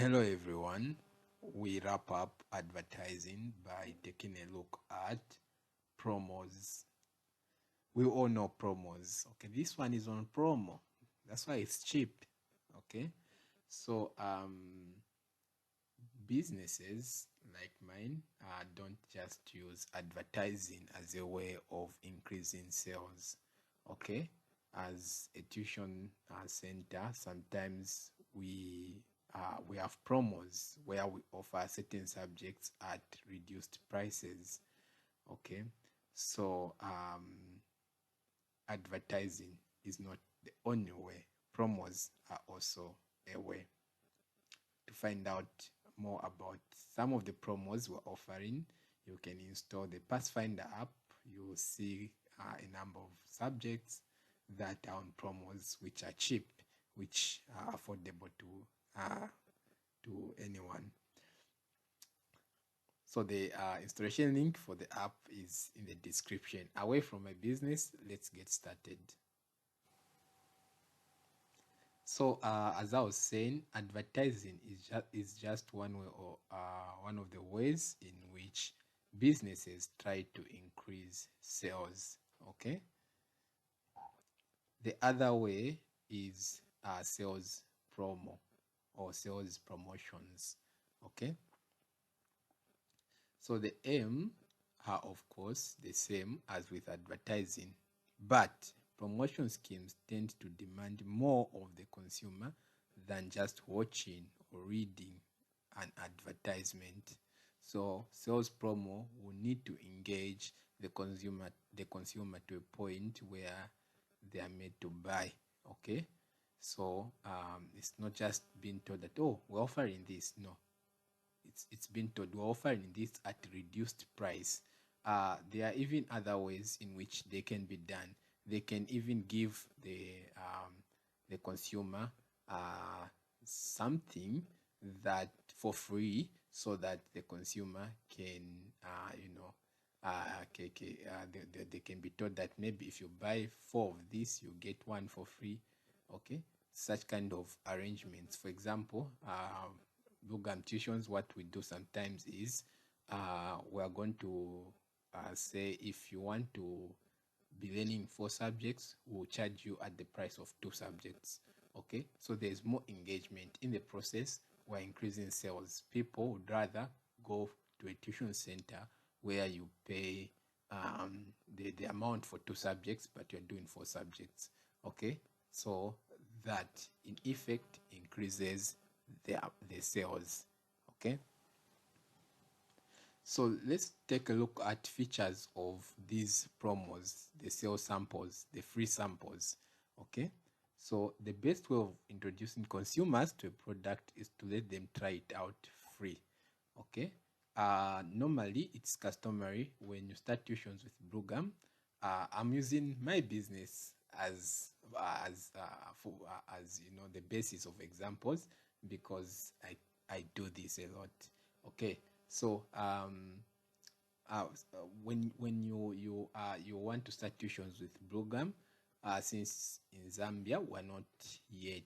Hello everyone. We wrap up advertising by taking a look at promos. We all know promos. Okay, this one is on promo. That's why it's cheap. Okay. So businesses like mine don't just use advertising as a way of increasing sales. Okay, as a tuition center, sometimes we have promos where we offer certain subjects at reduced prices. Okay, so advertising is not the only way. Promos are also a way. To find out more about some of the promos we're offering, you can install the Pathfinder app. You'll see a number of subjects that are on promos, which are cheap, which are affordable to anyone. So the installation link for the app is in the description. Away from my business, let's get started. So as I was saying, advertising is just one way or one of the ways in which businesses try to increase sales. Okay. The other way is sales promo or sales promotions. Okay. So the aim are of course the same as with advertising, but promotion schemes tend to demand more of the consumer than just watching or reading an advertisement. So sales promo will need to engage the consumer to a point where they are made to buy. Okay. So it's not just being told that, oh, we're offering this. No, it's been told we're offering this at reduced price. There are even other ways in which they can be done. They can even give the consumer something that for free, so that the consumer can they can be told that maybe if you buy 4 of this, you get one for free. Okay, such kind of arrangements. For example, Blue Gum Tuitions, what we do sometimes is we are going to say, if you want to be learning 4 subjects, we'll charge you at the price of 2 subjects. Okay, so there's more engagement in the process. We're increasing sales. People would rather go to a tuition center where you pay the amount for 2 subjects, but you're doing 4 subjects. Okay, so that in effect increases the sales. Okay, so let's take a look at features of these promos, the sales samples, the free samples. Okay, so the best way of introducing consumers to a product is to let them try it out free. Okay, normally it's customary when you start tuitions with Blue Gum. I'm using my business as you know, the basis of examples, because I do this a lot. Okay, so when you want to start tuitions with Blue Gum, since in Zambia we're not yet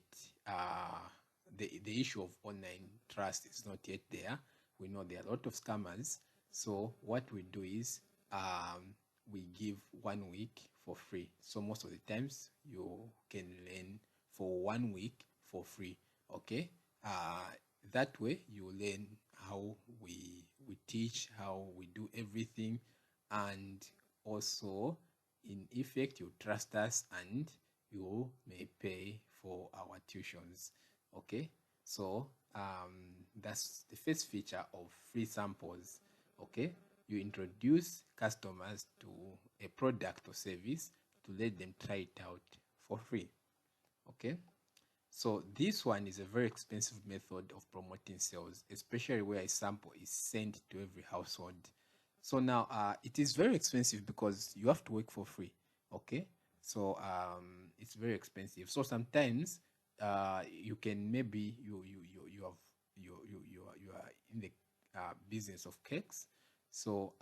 the issue of online trust is not yet there. We know there are a lot of scammers. So what we do is we give 1 week for free. So most of the times you can learn for 1 week for free. Okay, that way you learn how we teach, how we do everything, and also in effect you trust us and you may pay for our tuitions. Okay, so that's the first feature of free samples. Okay, you introduce customers to a product or service to let them try it out for free. Okay, so this one is a very expensive method of promoting sales, especially where a sample is sent to every household. So now it is very expensive because you have to work for free. Okay, so it's very expensive. So sometimes you can, maybe you have you are in the business of cakes. So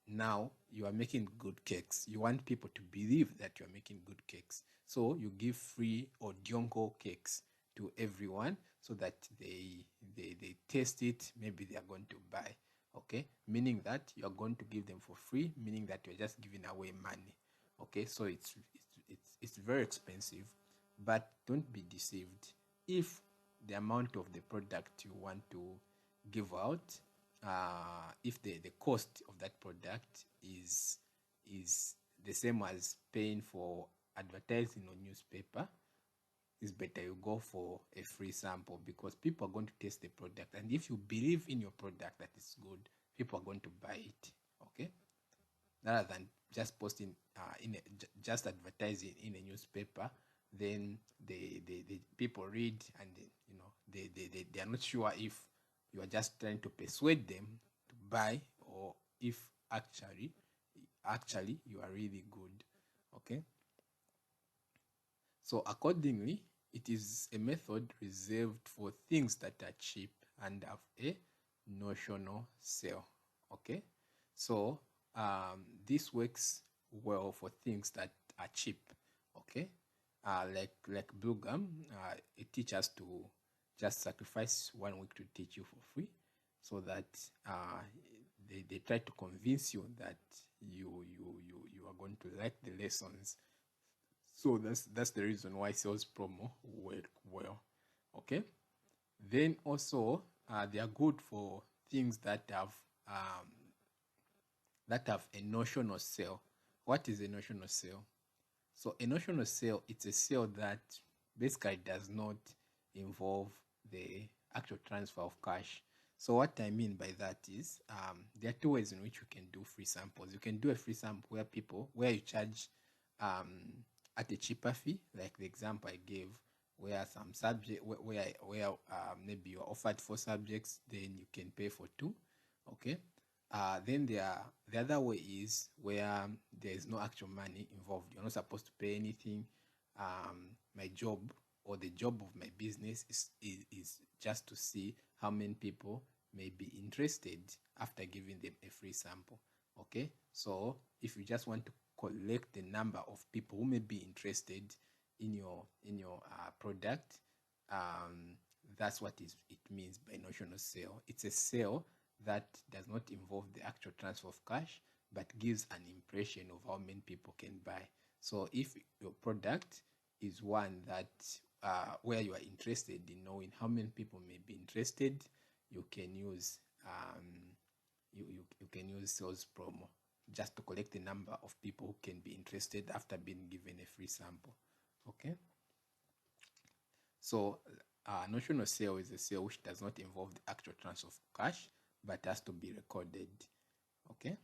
now you are making good cakes. You want people to believe that you are making good cakes. So you give free or Dionko cakes to everyone, so that they test it, maybe they are going to buy. Okay, meaning that you are going to give them for free, meaning that you're just giving away money. Okay, so it's very expensive, but don't be deceived. If the amount of the product you want to give out, if the cost of that product is the same as paying for advertising on newspaper, it's better you go for a free sample, because people are going to taste the product, and if you believe in your product that is good, people are going to buy it. Okay, rather than just posting just advertising in a newspaper, then the people read, and they are not sure if you are just trying to persuade them to buy, or if actually you are really good. Okay, so accordingly, it is a method reserved for things that are cheap and have a notional sale. Okay, so this works well for things that are cheap. Okay, like Blue Gum, it teaches us to just sacrifice 1 week to teach you for free, so that they try to convince you that you are going to like the lessons. So that's the reason why sales promo work well. Okay, then also they are good for things um, that have a notional sale. What is a notional sale? So a notional sale, it's a sale that basically does not involve the actual transfer of cash. So what I mean by that is there are two ways in which you can do free samples. You can do a free sample where you charge at a cheaper fee, like the example I gave, where some subject where maybe you're offered 4 subjects, then you can pay for 2. Okay, then the other way is where there is no actual money involved. You're not supposed to pay anything. My job, or the job of my business, is just to see how many people may be interested after giving them a free sample. Okay, so if you just want to collect the number of people who may be interested in your product, that's what it means by notional sale. It's a sale that does not involve the actual transfer of cash, but gives an impression of how many people can buy. So if your product is one that where you are interested in knowing how many people may be interested, you can use you can use sales promo just to collect the number of people who can be interested after being given a free sample. Okay, so notional sale is a sale which does not involve the actual transfer of cash, but has to be recorded. Okay,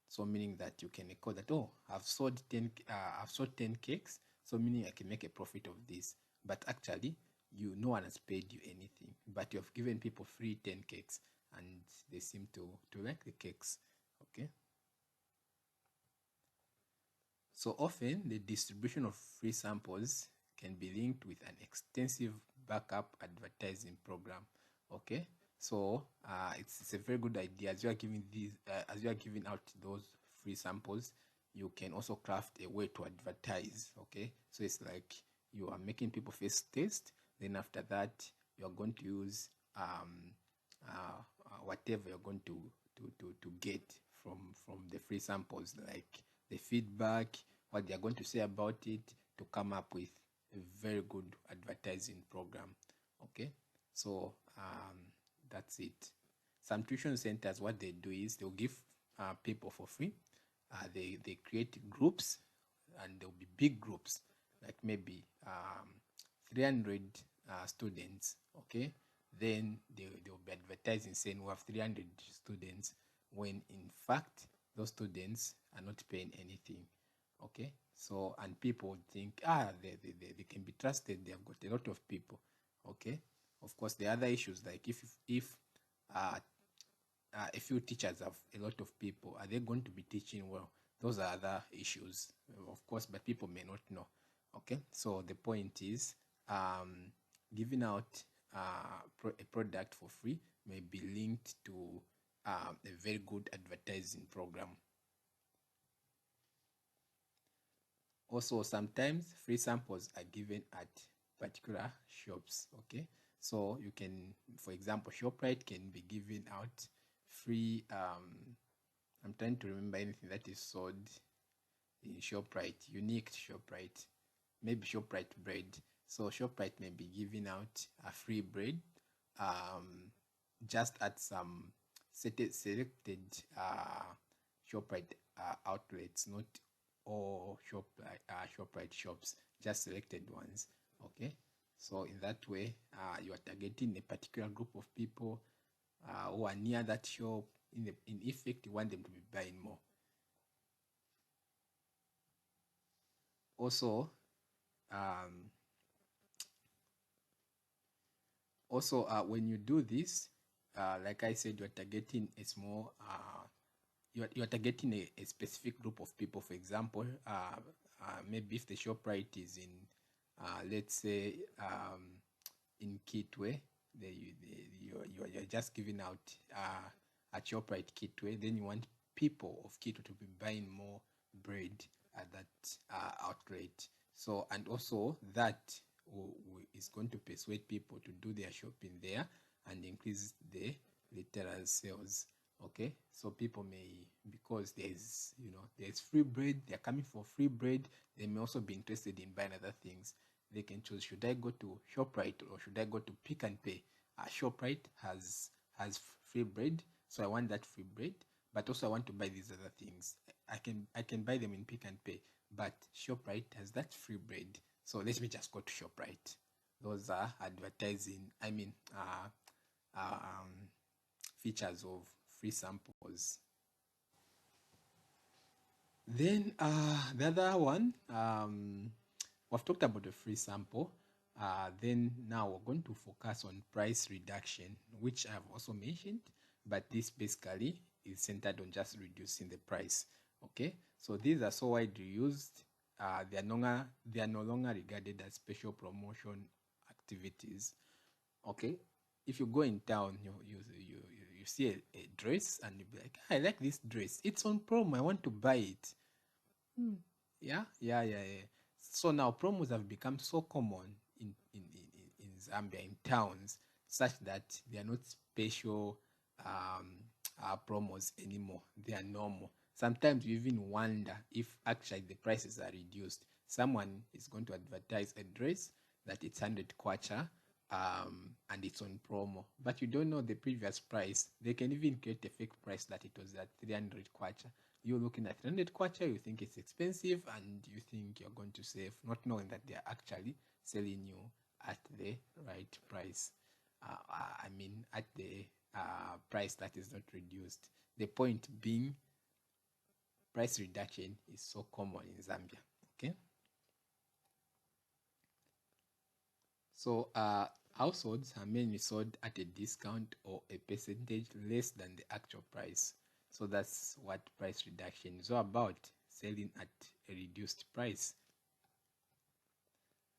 so meaning that you can record that, oh, I've sold 10 cakes, so meaning I can make a profit of this. But actually, no one has paid you anything, but you have given people free 10 cakes, and they seem to like the cakes. Okay, so often the distribution of free samples can be linked with an extensive backup advertising program. Okay, so it's a very good idea. As you are giving out those free samples, you can also craft a way to advertise. Okay, so it's like you are making people first taste, then after that you are going to use whatever you're going to get from the free samples, like the feedback, what they are going to say about it, to come up with a very good advertising program. Okay, so that's it. Some tuition centers, what they do is they'll give people for free. They create groups, and there'll be big groups, like maybe 300 students. Okay, then they'll be advertising saying we have 300 students, when in fact those students are not paying anything. Okay, so, and people would think, they can be trusted, they have got a lot of people. Okay, of course, the other issues, like if a few teachers have a lot of people, are they going to be teaching well? Those are other issues, of course, but people may not know. Okay, so the point is, giving out a product for free may be linked to a very good advertising program. Also, sometimes free samples are given at particular shops. Okay, So you can, for example, ShopRite can be giving out free, I'm trying to remember anything that is sold in ShopRite, unique to ShopRite, maybe ShopRite bread. So ShopRite may be giving out a free bread, just at some selected ShopRite outlets, not all ShopRite shops, just selected ones. Okay, so in that way, you are targeting a particular group of people who are near that shop. In effect, you want them to be buying more. Also, when you do this, like I said, you're targeting a small, you're targeting a specific group of people. For example, maybe if the ShopRite is in, let's say, in Kitwe, you're just giving out at ShopRite Kitwe, then you want people of Kitwe to be buying more bread at that outlet. So, and also that is going to persuade people to do their shopping there and increase the literal sales. Okay, so people may, because there's free bread, they're coming for free bread, they may also be interested in buying other things. They can choose, should I go to ShopRite or should I go to Pick and Pay? ShopRite has free bread, so I want that free bread, but also I want to buy these other things. I can buy them in Pick and Pay, but ShopRite has that free bread, so let me just go to ShopRite. Those are advertising, features of free samples. Then the other one, we've talked about the free sample. Then now we're going to focus on price reduction, which I've also mentioned, but this basically is centered on just reducing the price. Okay, so these are so widely used. They are no longer regarded as special promotion activities. Okay, if you go in town, you see a dress and you be like, I like this dress. It's on promo. I want to buy it. Yeah. So now promos have become so common in Zambia, in towns, such that they are not special promos anymore. They are normal. Sometimes you even wonder if actually the prices are reduced. Someone is going to advertise a dress that it's 100 kwacha, and it's on promo, but you don't know the previous price. They can even create a fake price that it was at 300 kwacha. You're looking at 300 kwacha, you think it's expensive, and you think you're going to save, not knowing that they're actually selling you at the right price. At the price that is not reduced. The point being, price reduction is so common in Zambia. Okay. So households are mainly sold at a discount or a percentage less than the actual price. So that's what price reduction is all about, selling at a reduced price.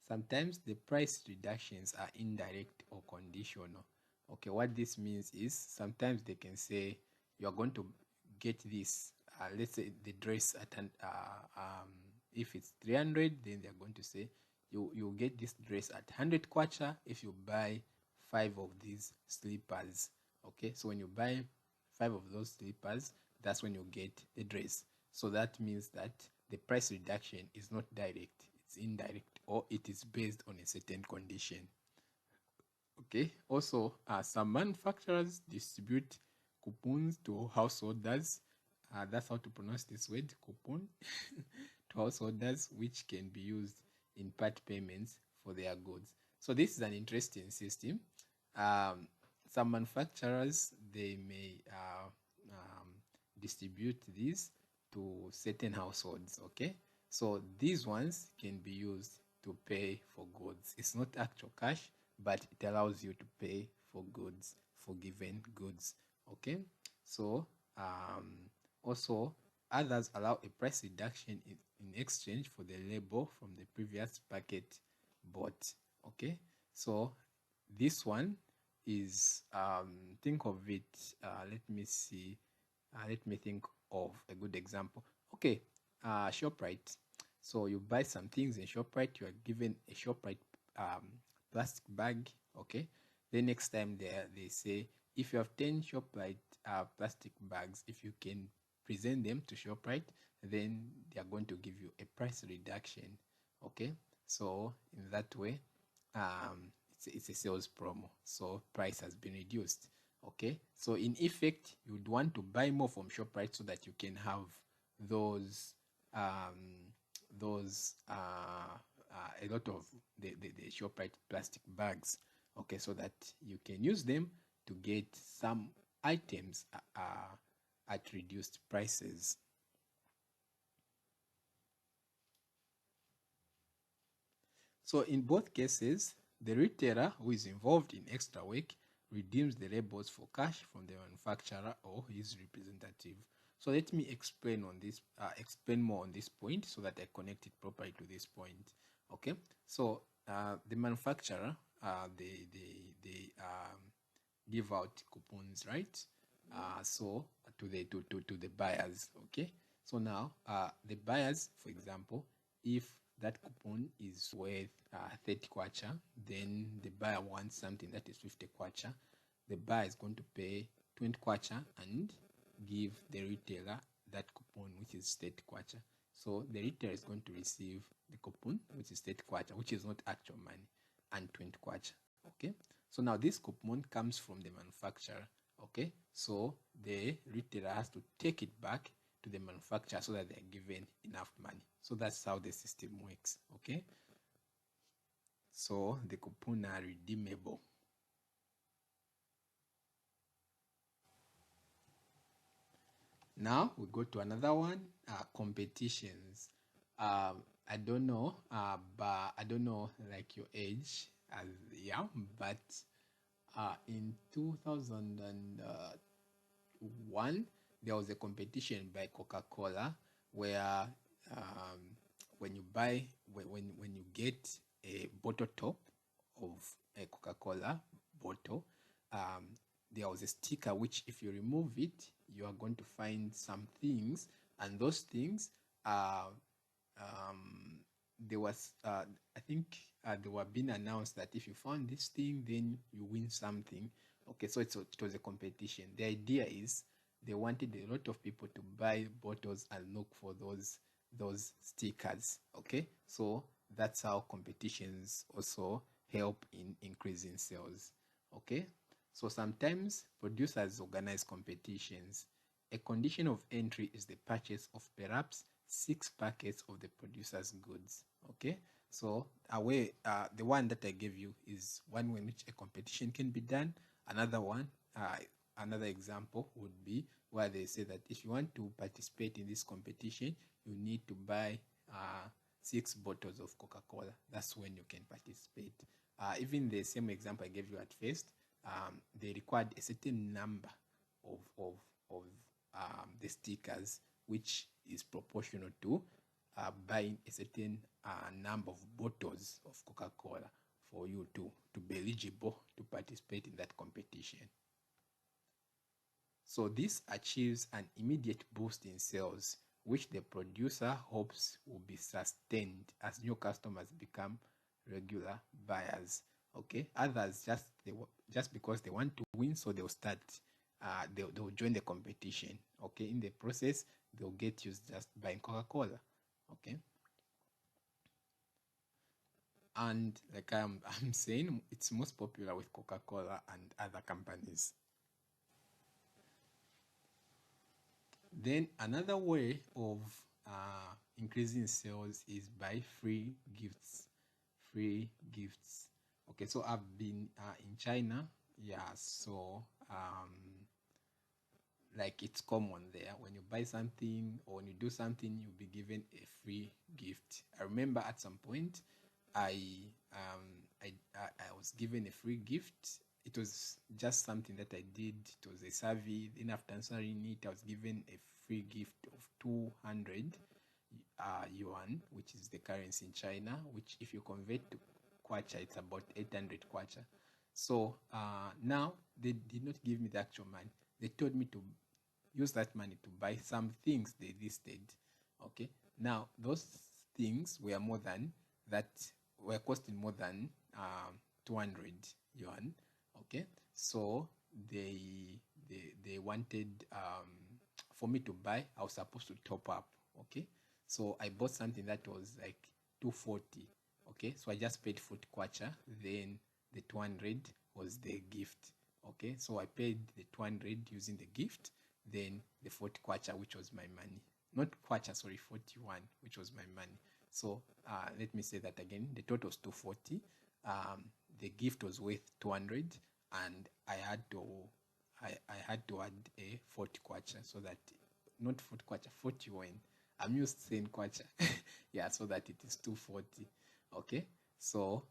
Sometimes the price reductions are indirect or conditional. Okay, what this means is sometimes they can say you are going to get this, let's say the dress at if it's 300, then they're going to say you get this dress at 100 kwacha if you buy 5 of these slippers. Okay, so when you buy 5 of those slippers, that's when you get the dress. So that means that the price reduction is not direct, it's indirect, or it is based on a certain condition. Okay, also some manufacturers distribute coupons to householders. That's how to pronounce this word, coupon, to householders, which can be used in part payments for their goods. So this is an interesting system. Some manufacturers, they may distribute these to certain households. Okay, so these ones can be used to pay for goods. It's not actual cash, but it allows you to pay for goods, for given goods. Okay, so also others allow a price reduction in exchange for the label from the previous packet bought. Okay, so this one is think of it, let me see, let me think of a good example. Okay, ShopRite. So you buy some things in ShopRite, you are given a ShopRite plastic bag. Okay, Then next time they say, if you have 10 ShopRite plastic bags, if you can present them to ShopRite, then they are going to give you a price reduction. Okay, so in that way, it's a sales promo, so price has been reduced. Okay, so in effect, you would want to buy more from ShopRite so that you can have those a lot of the ShopRite plastic bags. Okay, so that you can use them to get some items at reduced prices. So in both cases, the retailer who is involved in extra work redeems the labels for cash from the manufacturer or his representative. So let me explain more on this point so that I connect it properly to this point. Okay, so the manufacturer, they give out coupons, right? So to the buyers. Okay, so now the buyers, for example, if that coupon is worth 30 kwacha, then the buyer wants something that is 50 kwacha. The buyer is going to pay 20 kwacha and give the retailer that coupon, which is 30 kwacha. So the retailer is going to receive the coupon, which is 30 kwacha, which is not actual money, and 20 kwacha. Okay, so now this coupon comes from the manufacturer. Okay, so the retailer has to take it back to the manufacturer so that they're given enough money. So that's how the system works. Okay, so the coupon are redeemable. Now we go to another one, competitions. I don't know, but I don't know like your age, yeah, but in 2001, there was a competition by Coca-Cola where when you buy, when you get a bottle top of a Coca-Cola bottle, there was a sticker which if you remove it, you are going to find some things, and those things there was I think they were being announced that if you found this thing, then you win something. Okay, so it was a competition. The idea is they wanted a lot of people to buy bottles and look for those stickers. Okay, so that's how competitions also help in increasing sales. Okay, so sometimes producers organize competitions. A condition of entry is the purchase of perhaps 6 packets of the producer's goods. Okay, so the one that I gave you is one in which a competition can be done. Another one, another example would be where they say that if you want to participate in this competition, you need to buy 6 bottles of Coca-Cola. That's when you can participate. Even the same example I gave you at first, they required a certain number of the stickers, which is proportional to buying a certain number of bottles of Coca-Cola for you to be eligible to participate in that competition. So this achieves an immediate boost in sales, which the producer hopes will be sustained as new customers become regular buyers. Okay, others just because they want to win, so they'll start they'll join the competition. Okay, in the process they'll get used just buying Coca-Cola. Okay, and like I'm saying, it's most popular with Coca-Cola and other companies. Then another way of increasing sales is by free gifts. Free gifts. Okay, so I've been in China. Yeah, so like it's common there. When you buy something or when you do something, you'll be given a free gift. I remember at some point, I was given a free gift. It was just something that I did. It was a survey. Then after answering it, I was given a free gift of 200 yuan, which is the currency in China, which if you convert to kwacha, it's about 800 kwacha. So now they did not give me the actual money. They told me to use that money to buy some things they listed. Okay, now those things were costing more than 200 yuan. Okay, so they wanted for me to buy. I was supposed to top up. Okay, so I bought something that was like 240. Okay, so I just paid 40 kwacha, then the 200 was the gift. Okay, so I paid the 200 using the gift, then the 40 kwacha, which was my money. Not kwacha, sorry, 41, which was my money. So let me say that again. The total was 240. The gift was worth 200, and I had to add a 40 kwacha, so that, not 40 kwacha, 40 wen. I'm used to saying kwacha. Yeah, so that it is 240. Okay, so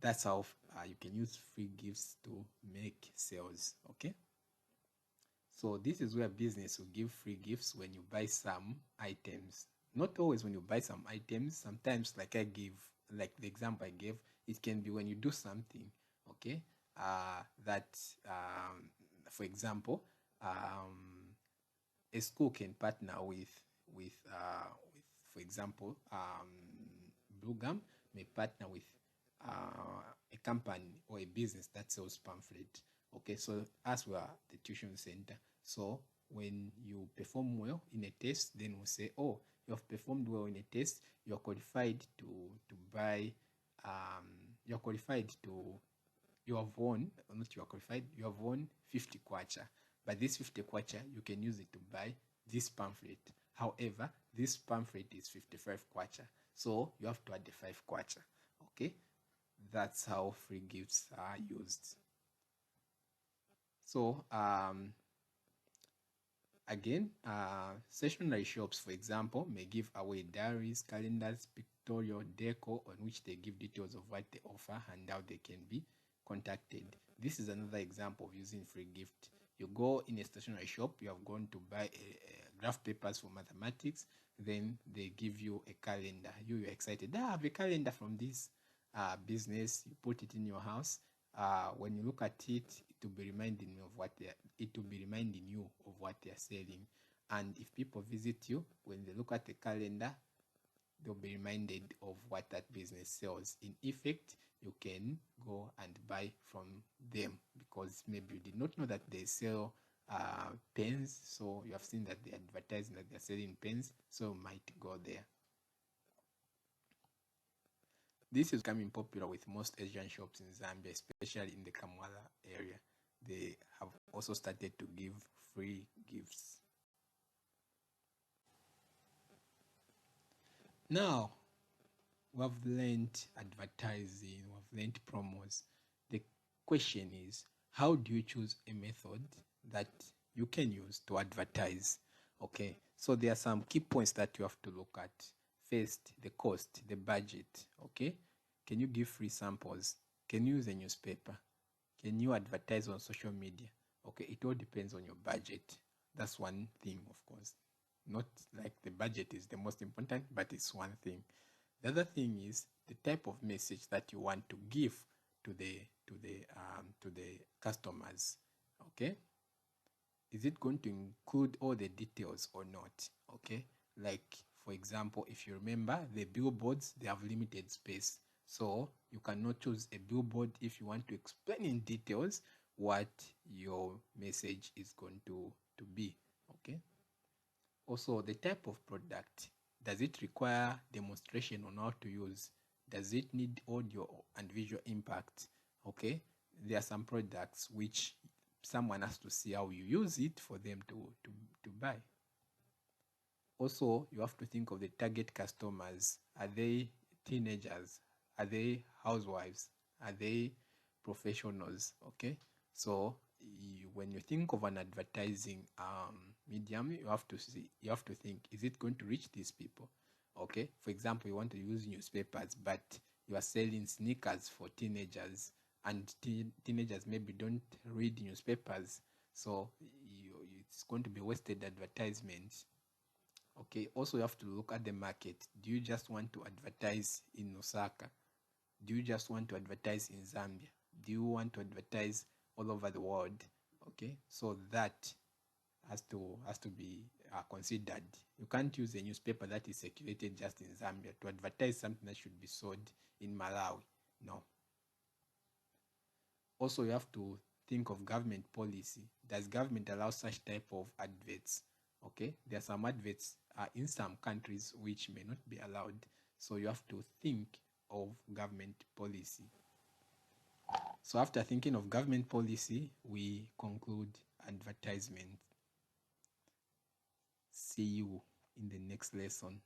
that's how you can use free gifts to make sales. Okay, so this is where business will give free gifts when you buy some items. Not always when you buy some items. Sometimes, like the example I gave, it can be when you do something. Okay, that for example, a school can partner with for example, Blue may partner with a company or a business that sells pamphlet. Okay, so as we are the tuition center, so when you perform well in a test, then we'll say, oh, you have performed well in a test, you're qualified to buy, you're qualified to, you have won, not you are qualified, you have won 50 kwacha. But this 50 kwacha, you can use it to buy this pamphlet. However, this pamphlet is 55 kwacha, so you have to add the 5 kwacha. Okay, that's how free gifts are used. So again, stationery shops, for example, may give away diaries, calendars, pictorial decor on which they give details of what they offer and how they can be contacted. This is another example of using free gift. You go in a stationery shop, you have gone to buy a graph papers for mathematics, then they give you a calendar. You're excited. I have a calendar from this business. You put it in your house. When you look at it, it will be reminding you of what they are selling. And if people visit you, when they look at the calendar, they'll be reminded of what that business sells. In effect, you can go and buy from them because maybe you did not know that they sell pens, so you have seen that they advertise that they're selling pens, so you might go there. This is becoming popular with most Asian shops in Zambia, especially in the Kamwala area. They have also started to give free gifts. Now, we have learned advertising, we have learned promos. The question is, how do you choose a method that you can use to advertise? Okay, so there are some key points that you have to look at. First, the cost, the budget. Okay, can you give free samples? Can you use a newspaper? Can you advertise on social media? Okay, it all depends on your budget. That's one thing, of course. Not like the budget is the most important, but it's one thing. The other thing is the type of message that you want to give to the customers. Okay, is it going to include all the details or not? Okay, like for example, if you remember, the billboards, they have limited space, so you cannot choose a billboard if you want to explain in details what your message is going to be. Okay, also the type of product. Does it require demonstration on how to use? Does it need audio and visual impact? Okay, there are some products which someone has to see how you use it for them to buy. Also, you have to think of the target customers. Are they teenagers? Are they housewives? Are they professionals? Okay, so when you think of an advertising medium, you have to think, is it going to reach these people? Okay, for example, you want to use newspapers, but you are selling sneakers for teenagers, and teenagers maybe don't read newspapers, so it's going to be wasted advertisement. Okay, also you have to look at the market. Do you just want to advertise in Osaka? Do you just want to advertise in Zambia? Do you want to advertise all over the world? Okay, so that has to be considered. You can't use a newspaper that is circulated just in Zambia to advertise something that should be sold in Malawi. No. Also, you have to think of government policy. Does government allow such type of adverts? Okay, there are some adverts in some countries which may not be allowed. So you have to think of government policy. So after thinking of government policy, we conclude advertisement. See you in the next lesson.